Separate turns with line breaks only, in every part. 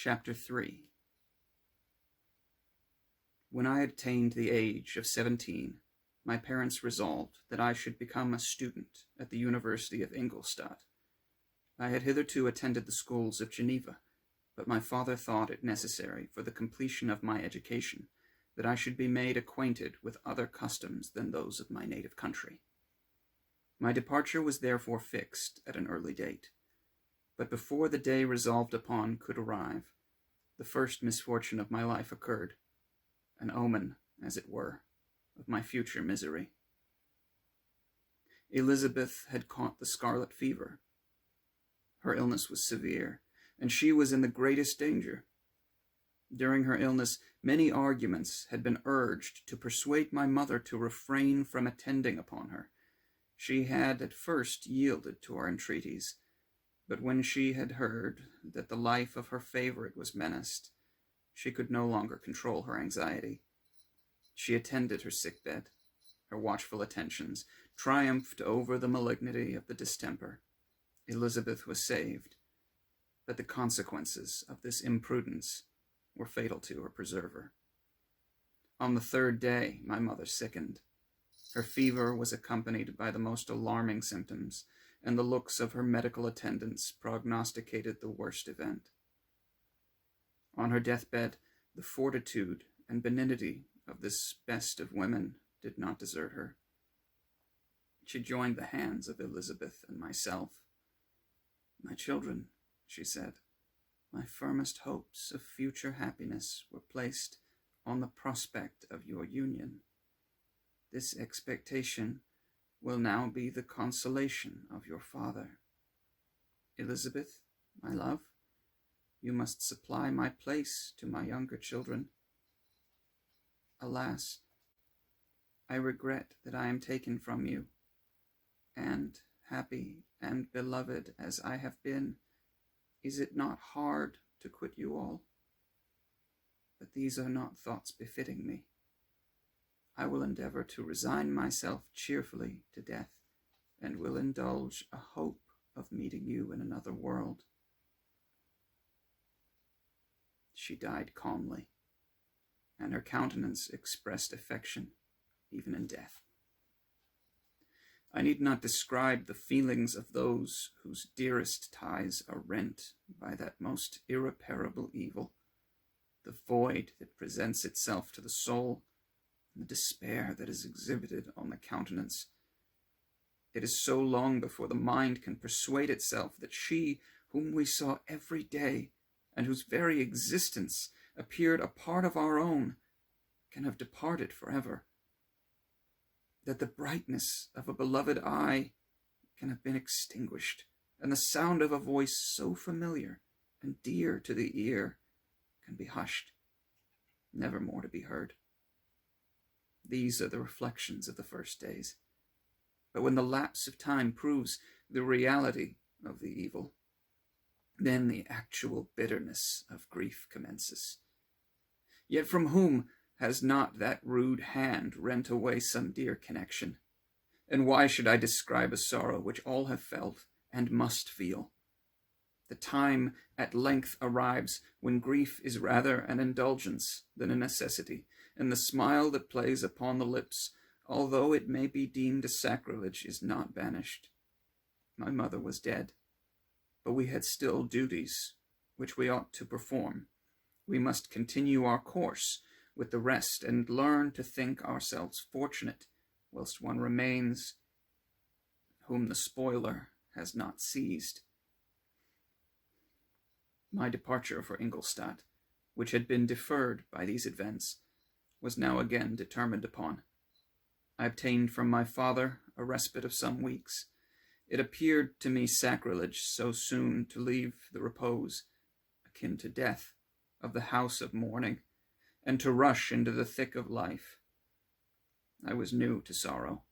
Chapter 3. When I had attained the age of 17, my parents resolved that I should become a student at the University of Ingolstadt. I had hitherto attended the schools of Geneva, but my father thought it necessary for the completion of my education that I should be made acquainted with other customs than those of my native country. My departure was therefore fixed at an early date. But before the day resolved upon could arrive, the first misfortune of my life occurred, an omen, as it were, of my future misery. Elizabeth had caught the scarlet fever. Her illness was severe, and she was in the greatest danger. During her illness, many arguments had been urged to persuade my mother to refrain from attending upon her. She had at first yielded to our entreaties, but when she had heard that the life of her favorite was menaced, she could no longer control her anxiety. She attended her sickbed. Her watchful attentions triumphed over the malignity of the distemper. Elizabeth was saved, but the consequences of this imprudence were fatal to her preserver. On the third day, my mother sickened. Her fever was accompanied by the most alarming symptoms, and the looks of her medical attendants prognosticated the worst event. On her deathbed, the fortitude and benignity of this best of women did not desert her. She joined the hands of Elizabeth and myself. "My children," she said, "my firmest hopes of future happiness were placed on the prospect of your union. This expectation will now be the consolation of your father. Elizabeth, my love, you must supply my place to my younger children. Alas, I regret that I am taken from you, and happy and beloved as I have been, is it not hard to quit you all? But these are not thoughts befitting me. I will endeavor to resign myself cheerfully to death, and will indulge a hope of meeting you in another world." She died calmly, and her countenance expressed affection even in death. I need not describe the feelings of those whose dearest ties are rent by that most irreparable evil, the void that presents itself to the soul, and the despair that is exhibited on the countenance. It is so long before the mind can persuade itself that she, whom we saw every day, and whose very existence appeared a part of our own, can have departed forever. That the brightness of a beloved eye can have been extinguished, and the sound of a voice so familiar and dear to the ear can be hushed, never more to be heard. These are the reflections of the first days. But when the lapse of time proves the reality of the evil, then the actual bitterness of grief commences. Yet from whom has not that rude hand rent away some dear connection? And why should I describe a sorrow which all have felt and must feel? The time at length arrives when grief is rather an indulgence than a necessity, and the smile that plays upon the lips, although it may be deemed a sacrilege, is not banished. My mother was dead, but we had still duties which we ought to perform. We must continue our course with the rest, and learn to think ourselves fortunate whilst one remains whom the spoiler has not seized. My departure for Ingolstadt, which had been deferred by these events, was now again determined upon. I obtained from my father a respite of some weeks. It appeared to me sacrilege so soon to leave the repose, akin to death, of the house of mourning, and to rush into the thick of life. I was new to sorrow,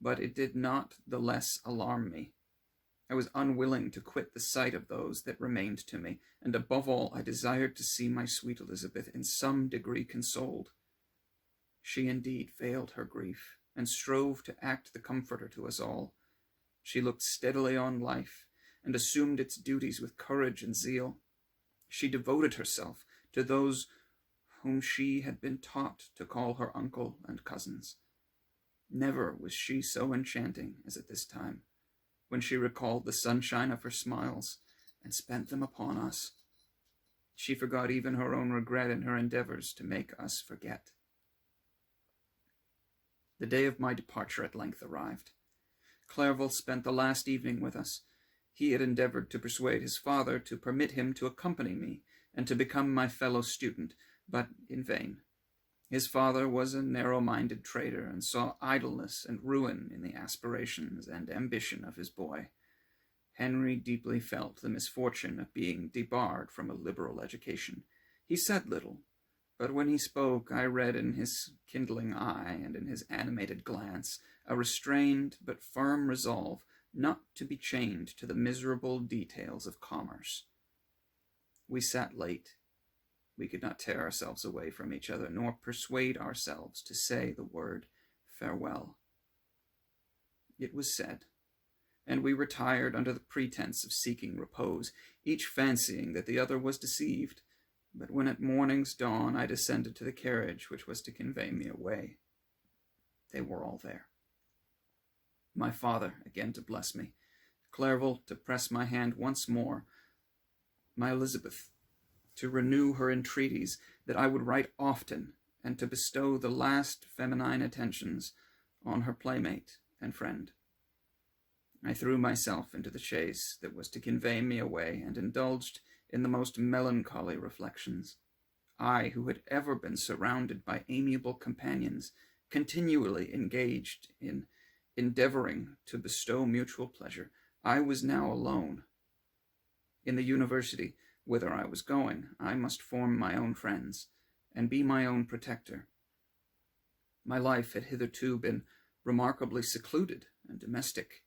but it did not the less alarm me. I was unwilling to quit the sight of those that remained to me, and above all I desired to see my sweet Elizabeth in some degree consoled. She indeed veiled her grief, and strove to act the comforter to us all. She looked steadily on life, and assumed its duties with courage and zeal. She devoted herself to those whom she had been taught to call her uncle and cousins. Never was she so enchanting as at this time, when she recalled the sunshine of her smiles and spent them upon us. She forgot even her own regret in her endeavors to make us forget. The day of my departure at length arrived. Clerval spent the last evening with us. He had endeavored to persuade his father to permit him to accompany me and to become my fellow student, but in vain. His father was a narrow-minded trader and saw idleness and ruin in the aspirations and ambition of his boy. Henry deeply felt the misfortune of being debarred from a liberal education. He said little, but when he spoke, I read in his kindling eye and in his animated glance a restrained but firm resolve not to be chained to the miserable details of commerce. We sat late. We could not tear ourselves away from each other, nor persuade ourselves to say the word farewell. It was said, and we retired under the pretense of seeking repose, each fancying that the other was deceived. But when at morning's dawn I descended to the carriage which was to convey me away, they were all there. My father again to bless me, Clerval to press my hand once more, my Elizabeth to renew her entreaties that I would write often, and to bestow the last feminine attentions on her playmate and friend. I threw myself into the chaise that was to convey me away, and indulged in the most melancholy reflections. I, who had ever been surrounded by amiable companions, continually engaged in endeavoring to bestow mutual pleasure, I was now alone. In the university, whither I was going, I must form my own friends, and be my own protector. My life had hitherto been remarkably secluded and domestic,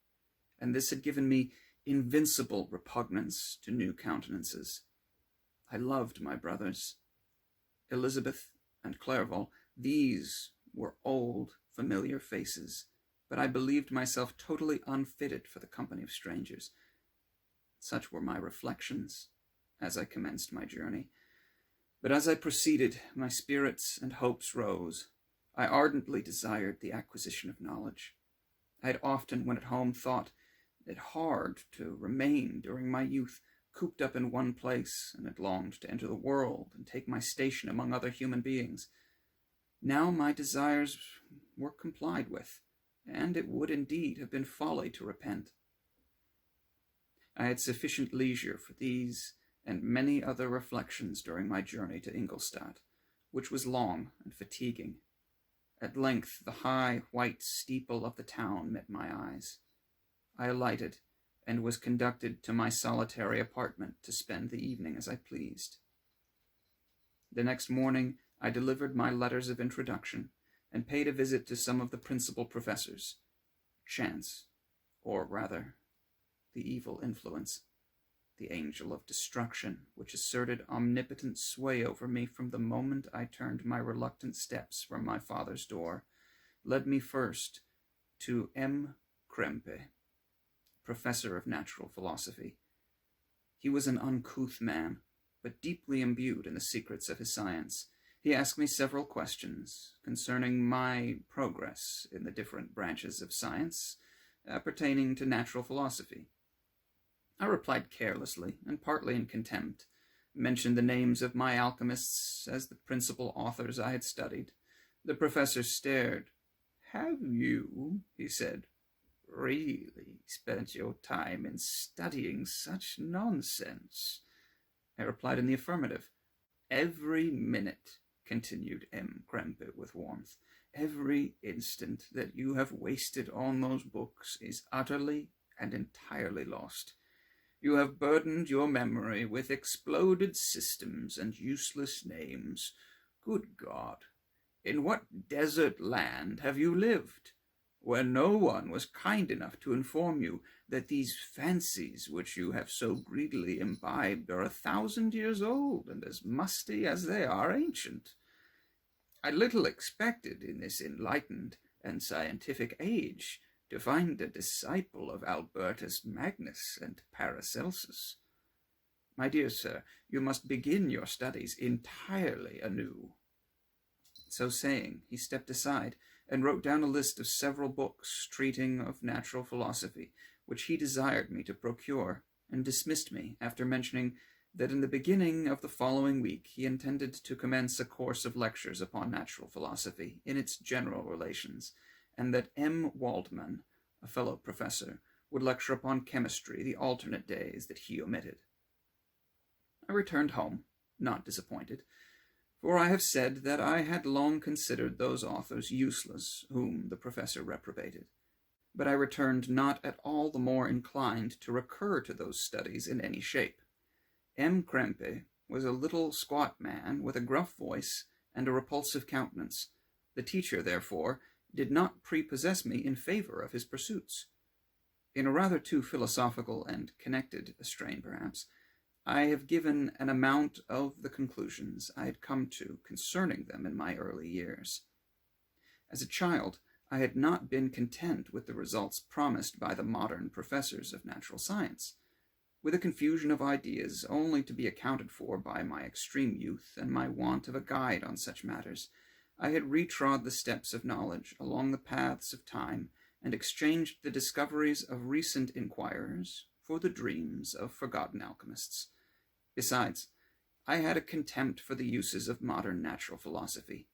and this had given me invincible repugnance to new countenances. I loved my brothers, Elizabeth and Clerval. These were old, familiar faces, but I believed myself totally unfitted for the company of strangers. Such were my reflections as I commenced my journey. But as I proceeded, my spirits and hopes rose. I ardently desired the acquisition of knowledge. I had often, when at home, thought it hard to remain during my youth cooped up in one place, and had longed to enter the world and take my station among other human beings. Now my desires were complied with, and it would indeed have been folly to repent. I had sufficient leisure for these and many other reflections during my journey to Ingolstadt, which was long and fatiguing. At length the high white steeple of the town met my eyes. I alighted, and was conducted to my solitary apartment to spend the evening as I pleased. The next morning I delivered my letters of introduction, and paid a visit to some of the principal professors. Chance, or rather the evil influence, the angel of destruction, which asserted omnipotent sway over me from the moment I turned my reluctant steps from my father's door, led me first to M. Krempe, professor of natural philosophy. He was an uncouth man, but deeply imbued in the secrets of his science. He asked me several questions concerning my progress in the different branches of science pertaining to natural philosophy. I replied carelessly, and partly in contempt, mentioned the names of my alchemists as the principal authors I had studied. The professor stared. "Have you," he said, "really spent your time in studying such nonsense?" I replied in the affirmative. "Every minute," continued M. Krempe with warmth, "every instant that you have wasted on those books is utterly and entirely lost. You have burdened your memory with exploded systems and useless names. Good God, in what desert land have you lived, where no one was kind enough to inform you that these fancies which you have so greedily imbibed are 1,000 years old, and as musty as they are ancient? I little expected in this enlightened and scientific age to find a disciple of Albertus Magnus and Paracelsus. My dear sir, you must begin your studies entirely anew." So saying, he stepped aside and wrote down a list of several books treating of natural philosophy, which he desired me to procure, and dismissed me after mentioning that in the beginning of the following week he intended to commence a course of lectures upon natural philosophy in its general relations, and that M. Waldman, a fellow professor, would lecture upon chemistry the alternate days that he omitted. I returned home, not disappointed, for I have said that I had long considered those authors useless whom the professor reprobated. But I returned not at all the more inclined to recur to those studies in any shape. M. Krempe was a little squat man with a gruff voice and a repulsive countenance. The teacher, therefore, did not prepossess me in favor of his pursuits. In a rather too philosophical and connected a strain, perhaps, I have given an amount of the conclusions I had come to concerning them in my early years. As a child, I had not been content with the results promised by the modern professors of natural science. With a confusion of ideas only to be accounted for by my extreme youth and my want of a guide on such matters, I had retrod the steps of knowledge along the paths of time, and exchanged the discoveries of recent inquirers for the dreams of forgotten alchemists. Besides, I had a contempt for the uses of modern natural philosophy.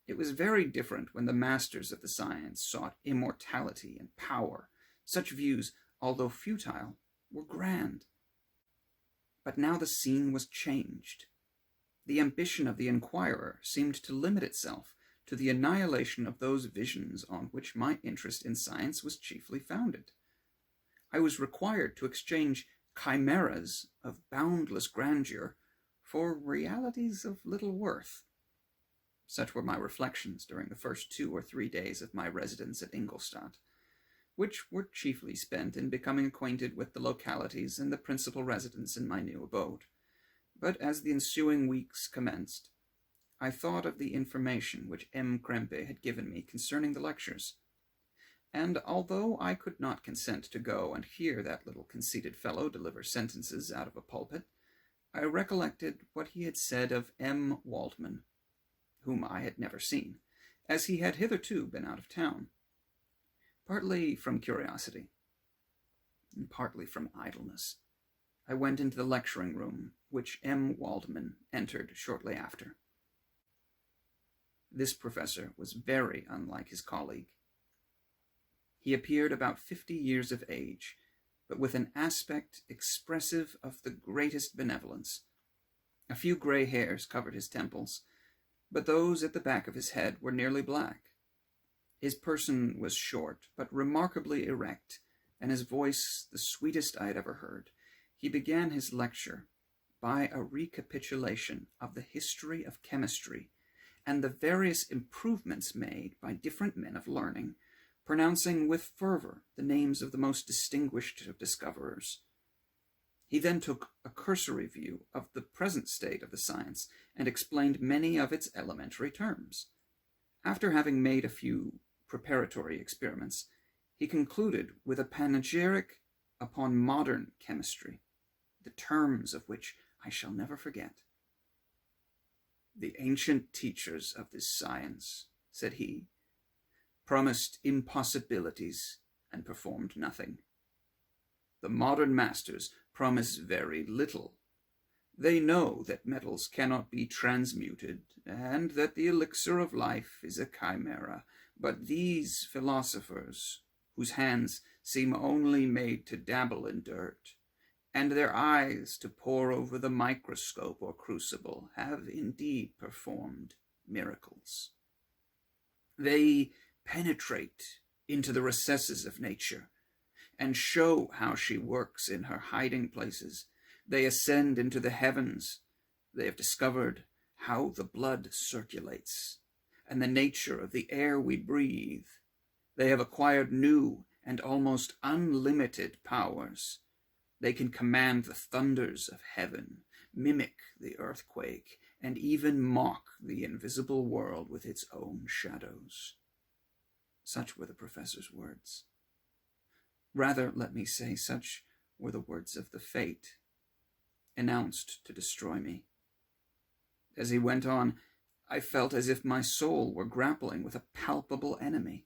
It was very different when the masters of the science sought immortality and power. Such views, although futile, were grand. But now the scene was changed. The ambition of the inquirer seemed to limit itself to the annihilation of those visions on which my interest in science was chiefly founded. I was required to exchange chimeras of boundless grandeur for realities of little worth. Such were my reflections during the first 2 or 3 days of my residence at Ingolstadt, which were chiefly spent in becoming acquainted with the localities and the principal residents in my new abode. But as the ensuing weeks commenced, I thought of the information which M. Krempe had given me concerning the lectures, and although I could not consent to go and hear that little conceited fellow deliver sentences out of a pulpit, I recollected what he had said of M. Waldman, whom I had never seen, as he had hitherto been out of town. Partly from curiosity, and partly from idleness, I went into the lecturing room, which M. Waldman entered shortly after. This professor was very unlike his colleague. He appeared about 50 years of age, but with an aspect expressive of the greatest benevolence. A few gray hairs covered his temples, but those at the back of his head were nearly black. His person was short, but remarkably erect, and his voice the sweetest I had ever heard. He began his lecture by a recapitulation of the history of chemistry and the various improvements made by different men of learning, pronouncing with fervor the names of the most distinguished of discoverers. He then took a cursory view of the present state of the science and explained many of its elementary terms. After having made a few preparatory experiments, he concluded with a panegyric upon modern chemistry, the terms of which I shall never forget. "The ancient teachers of this science," said he, "promised impossibilities and performed nothing. The modern masters promise very little. They know that metals cannot be transmuted, and that the elixir of life is a chimera, but these philosophers, whose hands seem only made to dabble in dirt, and their eyes to pore over the microscope or crucible, have indeed performed miracles. They penetrate into the recesses of nature, and show how she works in her hiding places. They ascend into the heavens. They have discovered how the blood circulates, and the nature of the air we breathe. They have acquired new and almost unlimited powers. They can command the thunders of heaven, mimic the earthquake, and even mock the invisible world with its own shadows." Such were the professor's words. Rather, let me say, such were the words of the fate. announced to destroy me. As he went on, I felt as if my soul were grappling with a palpable enemy.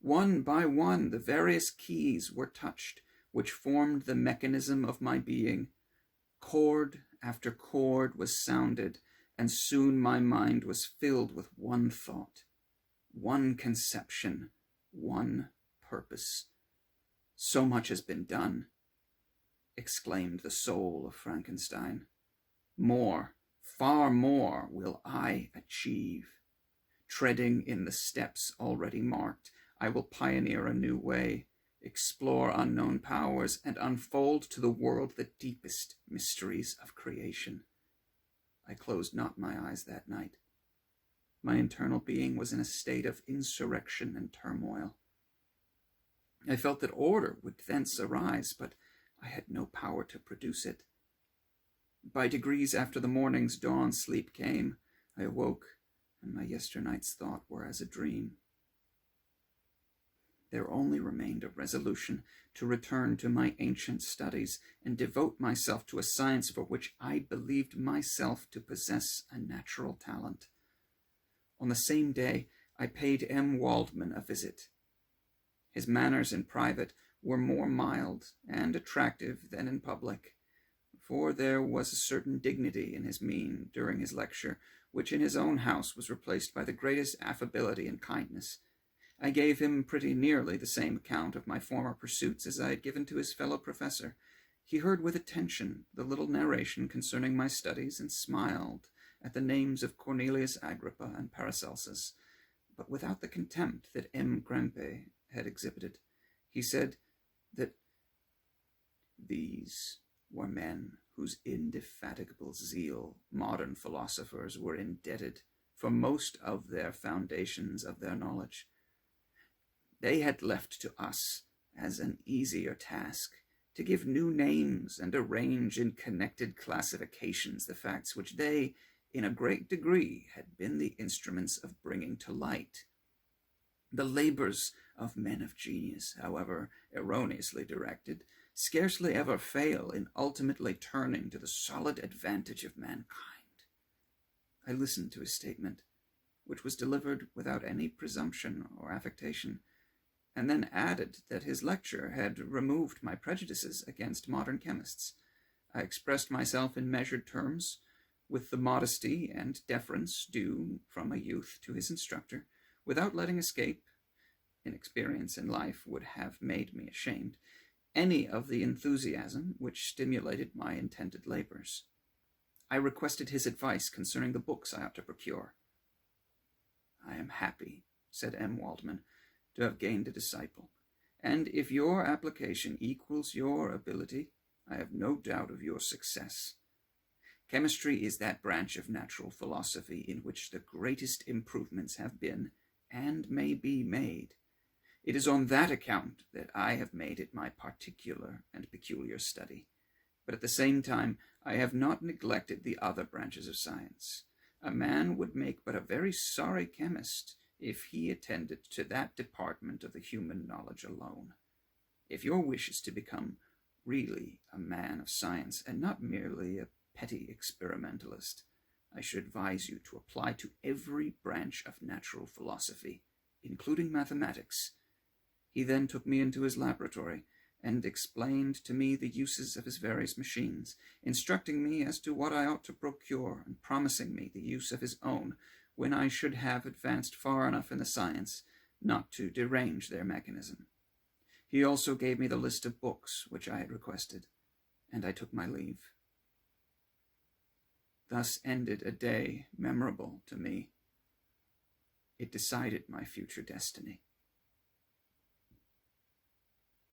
One by one, the various keys were touched, which formed the mechanism of my being. Chord after chord was sounded, and soon my mind was filled with one thought, one conception, one purpose. So much has been done, exclaimed the soul of Frankenstein. More, far more will I achieve. Treading in the steps already marked, I will pioneer a new way, explore unknown powers, and unfold to the world the deepest mysteries of creation. I closed not my eyes that night. My internal being was in a state of insurrection and turmoil. I felt that order would thence arise, but I had no power to produce it. By degrees, after the morning's dawn sleep came, I awoke, and my yesternight's thought were as a dream. There only remained a resolution to return to my ancient studies and devote myself to a science for which I believed myself to possess a natural talent. On the same day, I paid M. Waldman a visit. His manners in private were more mild and attractive than in public, for there was a certain dignity in his mien during his lecture, which in his own house was replaced by the greatest affability and kindness. I gave him pretty nearly the same account of my former pursuits as I had given to his fellow professor. He heard with attention the little narration concerning my studies and smiled at the names of Cornelius Agrippa and Paracelsus, but without the contempt that M. Grempe had exhibited. He said that these were men whose indefatigable zeal modern philosophers were indebted for most of their foundations of their knowledge. They had left to us as an easier task to give new names and arrange in connected classifications the facts which they, in a great degree, had been the instruments of bringing to light. The labors of men of genius, however erroneously directed, scarcely ever fail in ultimately turning to the solid advantage of mankind. I listened to his statement, which was delivered without any presumption or affectation, and then added that his lecture had removed my prejudices against modern chemists. I expressed myself in measured terms, with the modesty and deference due from a youth to his instructor, without letting escape, inexperience in life would have made me ashamed, any of the enthusiasm which stimulated my intended labors. I requested his advice concerning the books I ought to procure. I am happy, said M. Waldman, to have gained a disciple, and if your application equals your ability, I have no doubt of your success. Chemistry is that branch of natural philosophy in which the greatest improvements have been and may be made. It is on that account that I have made it my particular and peculiar study, but at the same time I have not neglected the other branches of science. A man would make but a very sorry chemist if he attended to that department of the human knowledge alone. If your wish is to become really a man of science and not merely a petty experimentalist, I should advise you to apply to every branch of natural philosophy, including mathematics. He then took me into his laboratory and explained to me the uses of his various machines, instructing me as to what I ought to procure and promising me the use of his own when I should have advanced far enough in the science not to derange their mechanism. He also gave me the list of books which I had requested, and I took my leave. Thus ended a day memorable to me. It decided my future destiny.